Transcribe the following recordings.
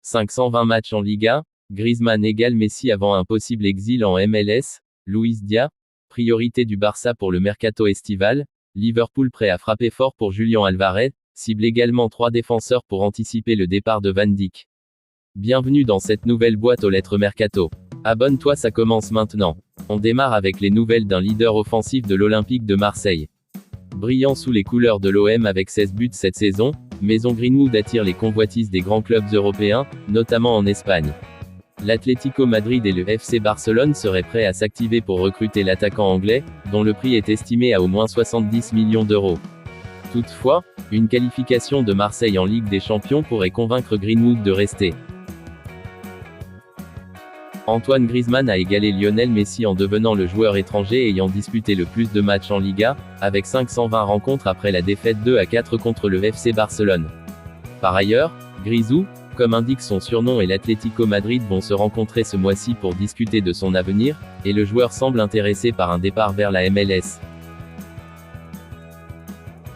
520 matchs en Liga, Griezmann égale Messi avant un possible exil en MLS, Luis Dia, priorité du Barça pour le mercato estival, Liverpool prêt à frapper fort pour Julián Alvarez, cible également 3 défenseurs pour anticiper le départ de Van Dijk. Bienvenue dans cette nouvelle boîte aux lettres mercato. Abonne-toi, ça commence maintenant. On démarre avec les nouvelles d'un leader offensif de l'Olympique de Marseille. Brillant sous les couleurs de l'OM avec 16 buts cette saison, Mason Greenwood attire les convoitises des grands clubs européens, notamment en Espagne. L'Atlético Madrid et le FC Barcelone seraient prêts à s'activer pour recruter l'attaquant anglais, dont le prix est estimé à au moins 70 millions d'euros. Toutefois, une qualification de Marseille en Ligue des Champions pourrait convaincre Greenwood de rester. Antoine Griezmann a égalé Lionel Messi en devenant le joueur étranger ayant disputé le plus de matchs en Liga, avec 520 rencontres après la défaite 2-4 contre le FC Barcelone. Par ailleurs, Grisou, comme indique son surnom, et l'Atlético Madrid vont se rencontrer ce mois-ci pour discuter de son avenir, et le joueur semble intéressé par un départ vers la MLS.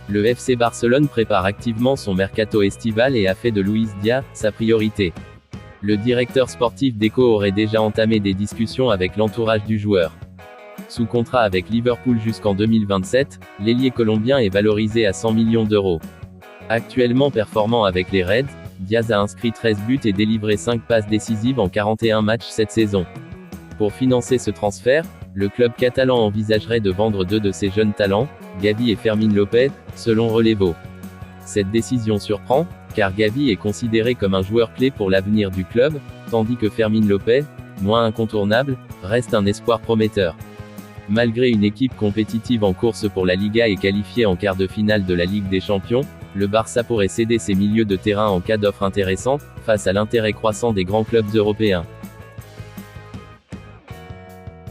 Le FC Barcelone prépare activement son mercato estival et a fait de Luis Dia sa priorité. Le directeur sportif d'Eco aurait déjà entamé des discussions avec l'entourage du joueur. Sous contrat avec Liverpool jusqu'en 2027, l'ailier colombien est valorisé à 100 millions d'euros. Actuellement performant avec les Reds, Diaz a inscrit 13 buts et délivré 5 passes décisives en 41 matchs cette saison. Pour financer ce transfert, le club catalan envisagerait de vendre 2 de ses jeunes talents, Gavi et Fermín López, selon Relevo. Cette décision surprend, car Gavi est considéré comme un joueur clé pour l'avenir du club, tandis que Fermín López, moins incontournable, reste un espoir prometteur. Malgré une équipe compétitive en course pour la Liga et qualifiée en quart de finale de la Ligue des Champions, le Barça pourrait céder ses milieux de terrain en cas d'offre intéressante, face à l'intérêt croissant des grands clubs européens.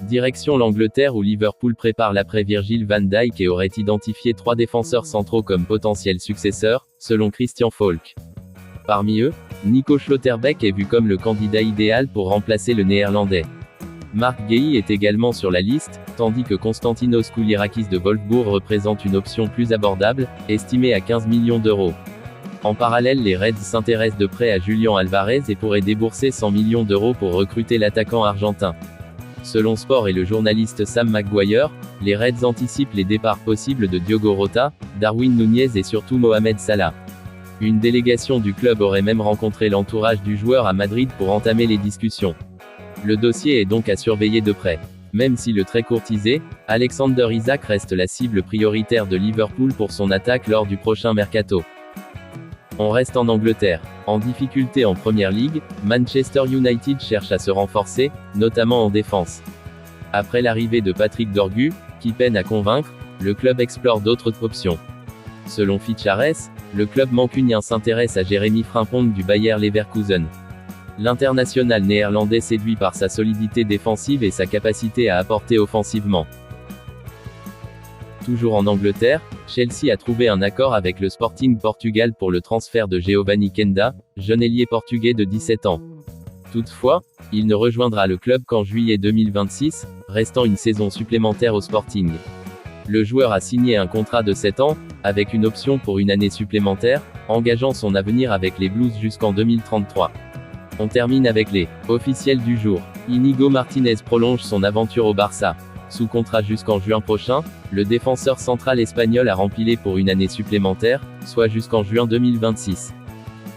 Direction l'Angleterre où Liverpool prépare l'après Virgil van Dijk et aurait identifié 3 défenseurs centraux comme potentiels successeurs, selon Christian Falk. Parmi eux, Nico Schlotterbeck est vu comme le candidat idéal pour remplacer le néerlandais. Marc Guéhi est également sur la liste, tandis que Konstantinos Koulirakis de Wolfsburg représente une option plus abordable, estimée à 15 millions d'euros. En parallèle, les Reds s'intéressent de près à Julián Alvarez et pourraient débourser 100 millions d'euros pour recruter l'attaquant argentin. Selon Sport et le journaliste Sam Maguire, les Reds anticipent les départs possibles de Diogo Jota, Darwin Núñez et surtout Mohamed Salah. Une délégation du club aurait même rencontré l'entourage du joueur à Madrid pour entamer les discussions. Le dossier est donc à surveiller de près. Même si le très courtisé, Alexander Isak reste la cible prioritaire de Liverpool pour son attaque lors du prochain mercato. On reste en Angleterre. En difficulté en Premier League, Manchester United cherche à se renforcer, notamment en défense. Après l'arrivée de Patrick Dorgu, qui peine à convaincre, le club explore d'autres options. Selon Fichares, le club mancunien s'intéresse à Jérémy Frimpong du Bayer Leverkusen. L'international néerlandais séduit par sa solidité défensive et sa capacité à apporter offensivement. Toujours en Angleterre, Chelsea a trouvé un accord avec le Sporting Portugal pour le transfert de Giovanni Kenda, jeune ailier portugais de 17 ans. Toutefois, il ne rejoindra le club qu'en juillet 2026, restant une saison supplémentaire au Sporting. Le joueur a signé un contrat de 7 ans, avec une option pour une année supplémentaire, engageant son avenir avec les Blues jusqu'en 2033. On termine avec les officiels du jour. Íñigo Martínez prolonge son aventure au Barça. Sous contrat jusqu'en juin prochain, le défenseur central espagnol a rempilé pour une année supplémentaire, soit jusqu'en juin 2026.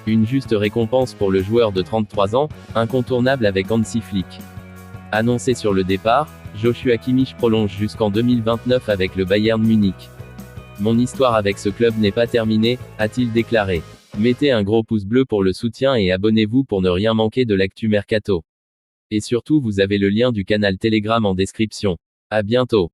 Une juste récompense pour le joueur de 33 ans, incontournable avec Hansi Flick. Annoncé sur le départ, Joshua Kimmich prolonge jusqu'en 2029 avec le Bayern Munich. Mon histoire avec ce club n'est pas terminée, a-t-il déclaré. Mettez un gros pouce bleu pour le soutien et abonnez-vous pour ne rien manquer de l'actu mercato. Et surtout, vous avez le lien du canal Telegram en description. À bientôt.